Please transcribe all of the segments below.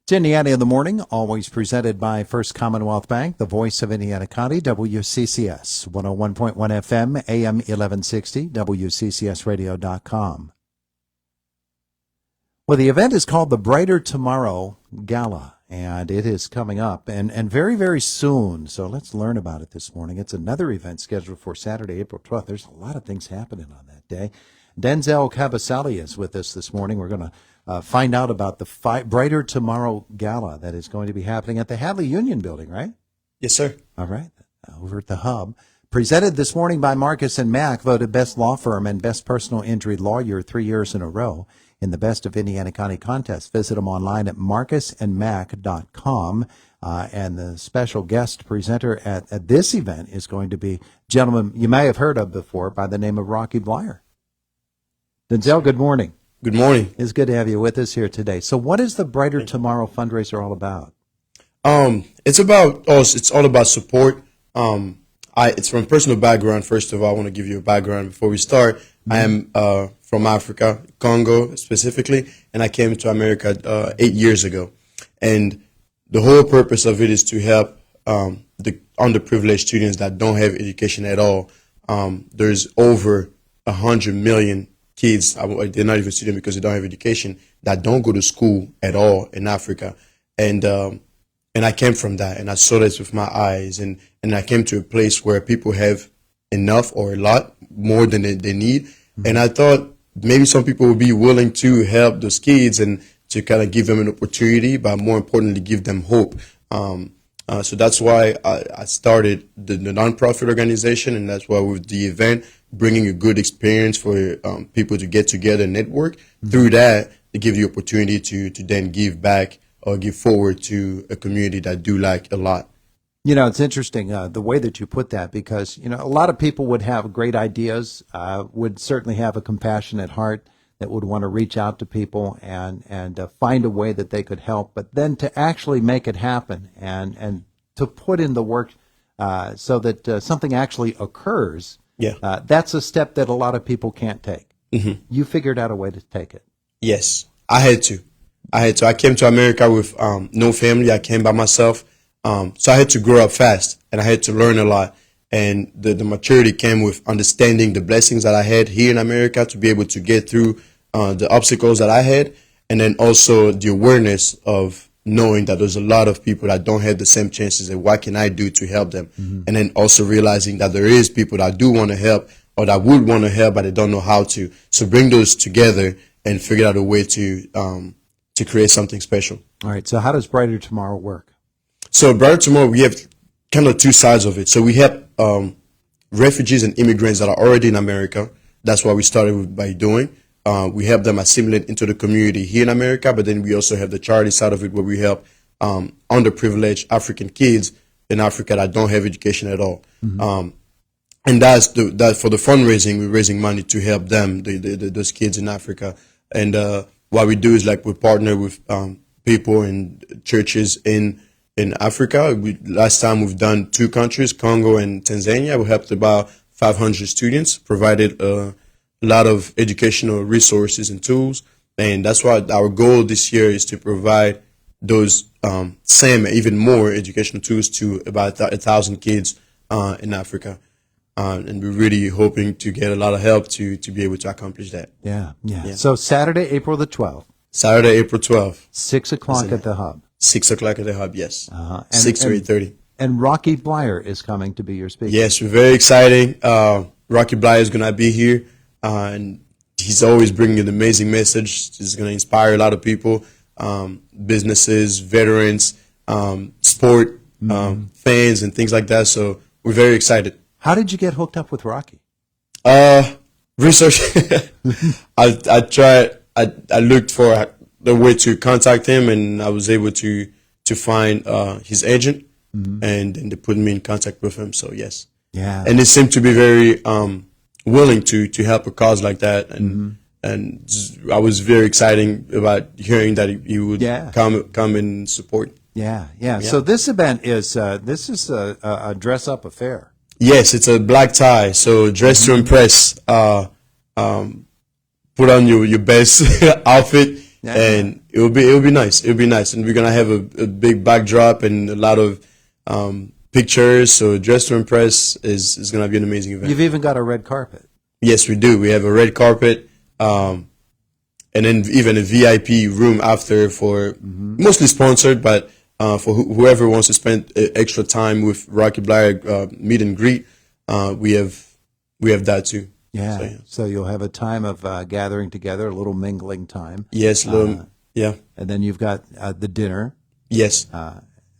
It's Indiana in the Morning, always presented by First Commonwealth Bank, the voice of Indiana County, WCCS, 101.1 FM, AM 1160, WCCSradio.com. Well, the event is called the Brighter Tomorrow Gala, and it is coming up, and very, very soon. So let's learn about it this morning. It's another event scheduled for Saturday, April 12th. There's a lot of things happening on that day. Denzel Kabasele is with us this morning. We're going to find out about the Brighter Tomorrow Gala that is going to be happening at the Hadley Union Building, right? Yes, sir. All right. Over at the Hub. Presented this morning by Marcus & Mack, voted Best Law Firm and Best Personal Injury Lawyer 3 years in a row in the Best of Indiana County contest. Visit them online at marcusandmack.com. And the special guest presenter at this event is going to be a gentleman you may have heard of before by the name of Rocky Bleier. Denzel, good morning. Good morning. It's good to have you with us here today. So what is the Brighter Tomorrow fundraiser all about? It's all about support. It's from personal background. First of all, I want to give you a background before we start. Mm-hmm. I am from Africa, Congo specifically, and I came to America 8 years ago. And the whole purpose of it is to help the underprivileged students that don't have education at all. There's over 100 million kids, they're not even students because they don't have education, that don't go to school at all in Africa. And I came from that, and I saw this with my eyes, and I came to a place where people have enough or a lot more than they need. Mm-hmm. And I thought maybe some people would be willing to help those kids and to kind of give them an opportunity, but more importantly, give them hope. So that's why I started the nonprofit organization, and that's why with the event, bringing a good experience for people to get together and network. Mm-hmm. Through that, they give you opportunity to then give back or give forward to a community that do like a lot. You know, it's interesting the way that you put that, because, you know, a lot of people would have great ideas, would certainly have a compassionate heart that would want to reach out to people and find a way that they could help, but then to actually make it happen and to put in the work so that something actually occurs. Yeah. That's a step that a lot of people can't take. Mm-hmm. You figured out a way to take it. Yes, I had to. I came to America with no family. I came by myself. So I had to grow up fast, and I had to learn a lot. And the maturity came with understanding the blessings that I had here in America to be able to get through the obstacles that I had, and then also the awareness of knowing that there's a lot of people that don't have the same chances, and what can I do to help them? Mm-hmm. And then also realizing that there is people that do want to help or that would want to help, but they don't know how to. So bring those together and figure out a way to create something special. All right. So how does Brighter Tomorrow work? So Brighter Tomorrow, we have kind of two sides of it. So we help refugees and immigrants that are already in America. That's what we started by doing. We help them assimilate into the community here in America, but then we also have the charity side of it where we help underprivileged African kids in Africa that don't have education at all. Mm-hmm. And that's for the fundraising, we're raising money to help them, those kids in Africa. And what we do is like we partner with people and churches in Africa. Last time we've done 2 countries, Congo and Tanzania. We helped about 500 students, provided a lot of educational resources and tools. And that's why our goal this year is to provide those same, even more educational tools to about 1,000 kids in Africa. And we're really hoping to get a lot of help to be able to accomplish that. Yeah. So Saturday, April the 12th. Saturday, April 12th. 6 o'clock at the Hub. 6 o'clock at the Hub, yes. 6 to 8:30. And Rocky Bleier is coming to be your speaker. Yes, we're very exciting. Rocky Bleier is going to be here, and he's always bringing an amazing message. He's going to inspire a lot of people, businesses, veterans, sport, fans, and things like that. So we're very excited. How did you get hooked up with Rocky? Research. I tried. I looked for the way to contact him, and I was able to find his agent, and they put me in contact with him. So yes, yeah, and he seemed to be very willing to help a cause like that, and I was very excited about hearing that he would come and support. Yeah. So this event is a dress up affair. Yes, it's a black tie, so dress to impress. Put on your best outfit Yeah. and it'll be nice. It'll be nice, and we're gonna have a big backdrop and a lot of pictures. So Dress to Impress is gonna be an amazing event. You've even got a red carpet. Yes, we do. We have a red carpet, and then even a VIP room after for mostly sponsored, but for whoever wants to spend extra time with Rocky Bleier meet and greet, we have that too. Yeah. So you'll have a time of gathering together, a little mingling time. Yes, yeah. And then you've got the dinner, Yes.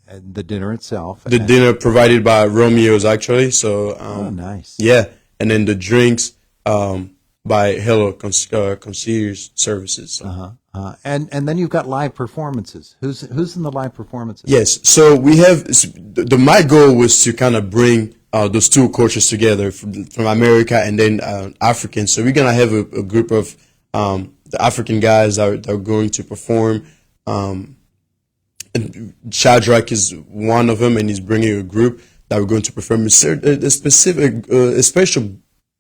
and the dinner itself. The dinner provided by Romeo's actually. So Oh, nice. yeah, and then the drinks by Hello Concierge Services. So. And then you've got live performances. Who's in the live performances? Yes. So we have my goal was to kind of bring those two cultures together from America and then African. So we're gonna have a group of the African guys that are going to perform. And Shadrach is one of them, and he's bringing a group that we're going to perform a specific, a special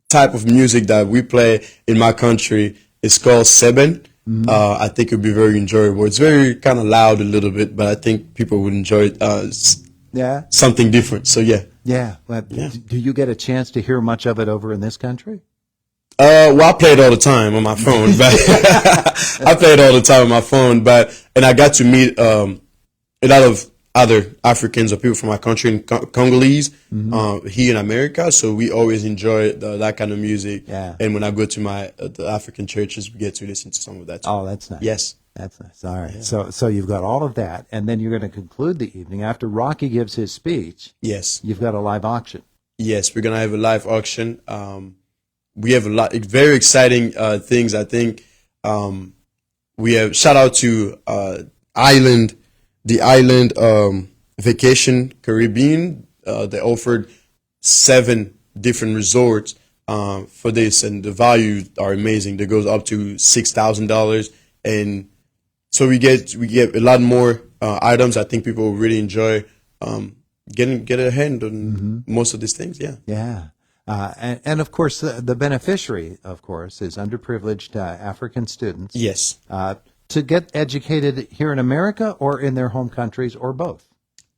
type of music that we play in my country. It's called Seben. I think it'll be very enjoyable. It's very kind of loud a little bit, but I think people would enjoy it. Yeah. Something different. So yeah. Yeah. Well, do you get a chance to hear much of it over in this country? Well, I play it all the time on my phone, but I play it all the time on my phone, and I got to meet, a lot of other Africans or people from my country, Congolese, here in America. So we always enjoy that kind of music. Yeah. And when I go to the African churches, we get to listen to some of that too. Oh, that's nice. Yes. That's nice. All right. Yeah. So you've got all of that, and then you're going to conclude the evening after Rocky gives his speech. Yes. You've got a live auction. Yes, we're gonna have a live auction. We have a lot, very exciting things. I think we have shout out to the island vacation Caribbean. They offered 7 different resorts for this, and the values are amazing. They goes up to $6,000, and so we get a lot more items. I think people will really enjoy get a hand on most of these things. Yeah. Yeah. And of course, the beneficiary, of course, is underprivileged African students. Yes. To get educated here in America or in their home countries or both?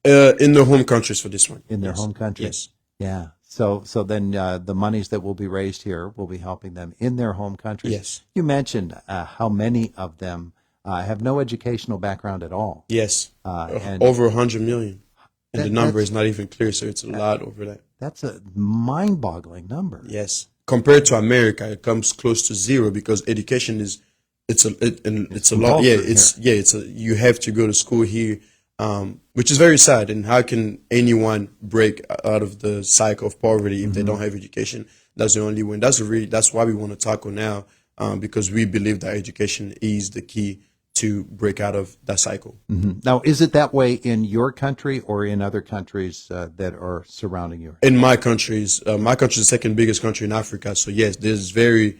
In their home countries for this one. In their home countries. Yes. Yeah. So then the monies that will be raised here will be helping them in their home countries. Yes. You mentioned how many of them have no educational background at all. Yes. And Over 100 million. And the number that's- is not even clear, so it's a lot over that. That's a mind-boggling number. Yes. Compared to America, it comes close to zero because education is it's a lot. Yeah, you have to go to school here, which is very sad. And how can anyone break out of the cycle of poverty if they don't have education? That's the only way. That's why we want to tackle now, because we believe that education is the key to break out of that cycle. Now, is it that way in your country or in other countries that are surrounding you? In my country is the second biggest country in Africa. So yes, there's very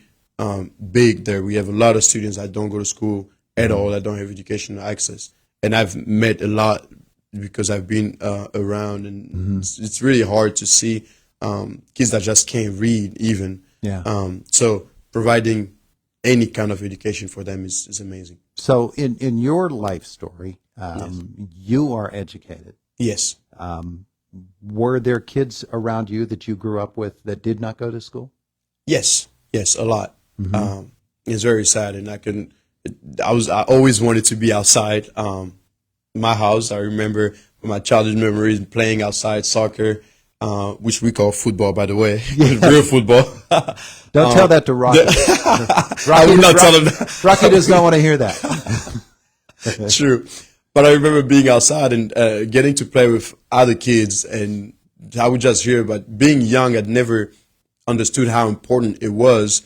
big there. We have a lot of students that don't go to school at all, that don't have educational access. And I've met a lot because I've been around, and it's really hard to see kids that just can't read even. Yeah. So providing any kind of education for them is amazing. So in your life story, you are educated. Yes. Were there kids around you that you grew up with that did not go to school? Yes, a lot. It's very sad, and I always wanted to be outside. My house, I remember my childhood memories playing outside soccer, which we call football, by the way, real football. Don't tell that to Rocky. I would not tell him that. Rocky does not want to hear that. True. But I remember being outside and getting to play with other kids, and I would just hear about being young. I'd never understood how important it was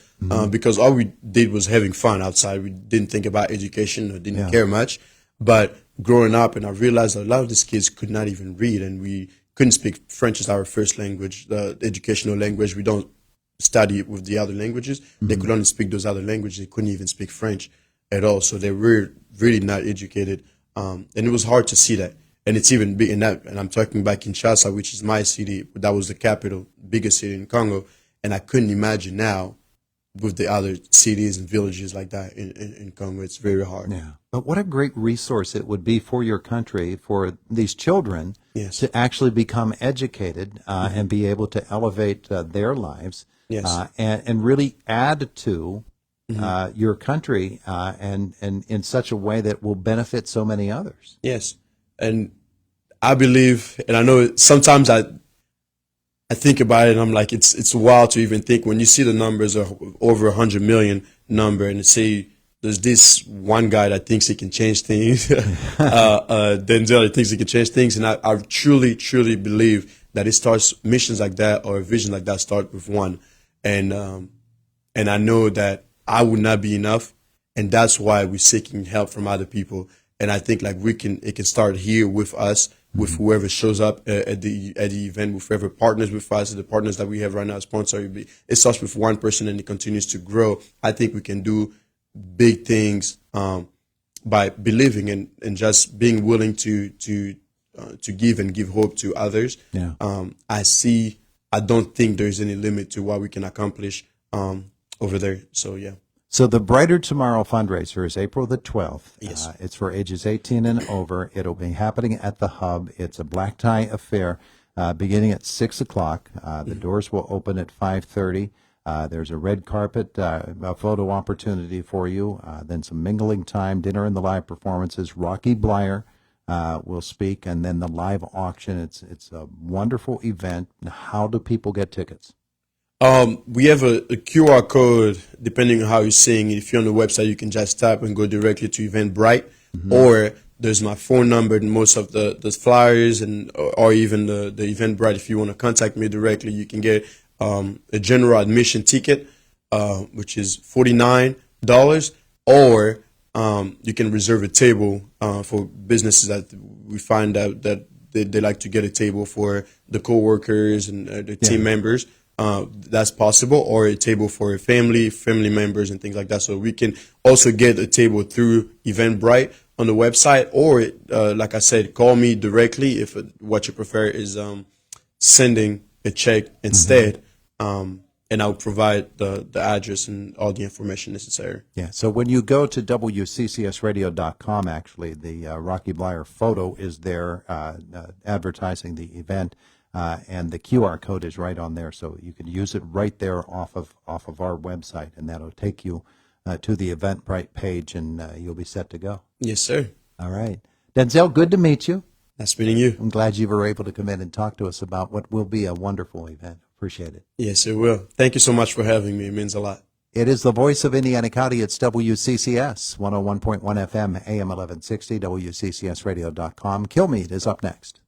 because all we did was having fun outside. We didn't think about education or didn't care much. But growing up, and I realized a lot of these kids could not even read, and we couldn't speak French as our first language, the educational language. We don't study with the other languages. They could only speak those other languages. They couldn't even speak French at all. So they were really not educated. And it was hard to see that. And it's even big in that, and I'm talking about Kinshasa, which is my city. That was the capital, biggest city in Congo. And I couldn't imagine now with the other cities and villages like that in Congo. It's very hard. Yeah. But what a great resource it would be for your country, for these children Yes. to actually become educated and be able to elevate their lives Yes. and really add to your country and in such a way that will benefit so many others. Yes. And I believe, and I know sometimes I think about it and I'm like, it's wild to even think when you see the numbers of over 100 million number and say there's this one guy that thinks he can change things, Denzel that thinks he can change things. And I truly, truly believe that it starts missions like that or a vision like that start with one. And I know that I would not be enough. And that's why we're seeking help from other people. And I think like it can start here with us, with whoever shows up at the event, with whoever partners with us, the partners that we have right now sponsor. It starts with one person and it continues to grow. I think we can do big things by believing and just being willing to give and give hope to others. Yeah. I don't think there's any limit to what we can accomplish over there. So yeah. So the Brighter Tomorrow fundraiser is April the 12th. Yes. It's for ages 18 and over. It'll be happening at the Hub. It's a black tie affair beginning at 6 o'clock. The doors will open at 5:30. There's a red carpet, a photo opportunity for you, then some mingling time, dinner and the live performances. Rocky Bleier will speak, and then the live auction. It's a wonderful event. How do people get tickets? We have a QR code, depending on how you're seeing it. If you're on the website, you can just tap and go directly to Eventbrite, or there's my phone number and most of the flyers or even the Eventbrite. If you want to contact me directly, you can get a general admission ticket, which is $49, or you can reserve a table for businesses that we find out that they like to get a table for the coworkers and the team members. That's possible, or a table for family members and things like that. So we can also get a table through Eventbrite on the website, or like I said, call me directly if what you prefer is sending a check instead, and I'll provide the address and all the information necessary. Yeah, so when you go to WCCSradio.com, actually, the Rocky Bleier photo is there advertising the event. And the QR code is right on there, so you can use it right there off of our website, and that'll take you to the Eventbrite page, and you'll be set to go. Yes, sir. All right. Denzel, good to meet you. Nice meeting you. I'm glad you were able to come in and talk to us about what will be a wonderful event. Appreciate it. Yes, it will. Thank you so much for having me. It means a lot. It is the voice of Indiana County. It's WCCS, 101.1 FM, AM 1160, WCCSradio.com. Kilmeade is up next.